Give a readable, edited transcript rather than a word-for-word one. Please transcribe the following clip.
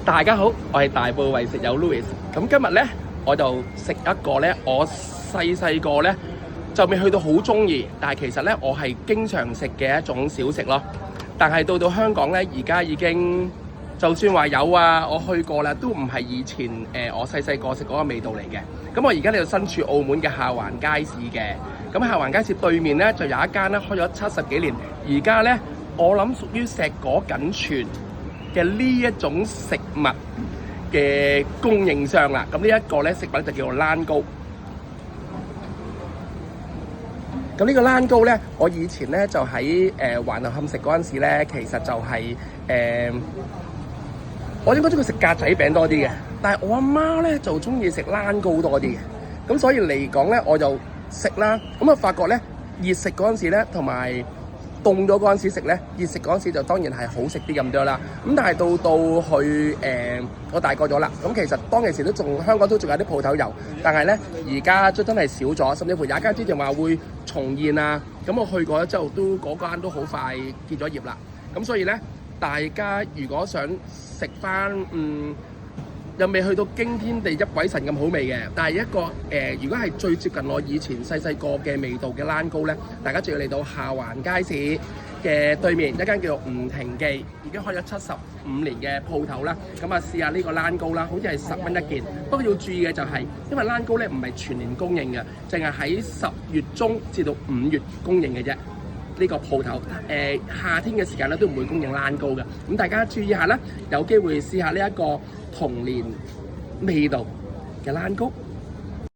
大家好，我係大埔為食友 Louis。咁今日咧，我就食一個咧，我細個咧就未去到好中意，但係其實咧我係經常食嘅一種小食咯。但係到香港咧，而家已經就算話有啊，我去過啦，都唔係以前我細個食嗰個味道嚟嘅。咁我而家呢度身處澳門嘅下環街市嘅，咁下環街市對面咧就有一間咧開咗70幾年，而家咧我諗屬於碩果僅存嘅呢一種食物嘅供應商啦。咁呢一個咧食物就叫做欄糕。咁呢個欄糕咧，我以前咧就喺橫頭磡食嗰陣時咧，其實就係我應該中意食格仔餅多啲嘅，但係我阿媽咧就中意食欄糕多啲嘅。咁所以嚟講咧，我就食啦。咁我發覺咧，熱食嗰陣時咧，同埋凍咗嗰陣時食咧，熱食嗰陣時就當然係好食啲咁多啦。咁但係到去我大個咗啦，咁其實當其時都香港都仲有啲鋪頭有，但係咧而家真係少咗，甚至乎有一間之前話會重現啊。咁我去過之後都嗰間都好快結咗業啦。咁所以咧，大家如果想食翻又未去到驚天地泣鬼神咁好味嘅，但係一個如果係最接近我以前細個嘅味道嘅欄糕咧，大家就要嚟到下環街市嘅對面一間叫做吳廷記，已經開咗75年嘅鋪頭啦。咁啊試下呢個欄糕啦，好似係10蚊一件。不過要注意嘅就係，因為欄糕咧唔係全年供應嘅，淨係喺10月中至到5月供應嘅啫。呢個鋪頭夏天嘅時間咧都唔會供應欄糕嘅。咁大家注意下啦，有機會試下呢一個童年味道嘅欄糕。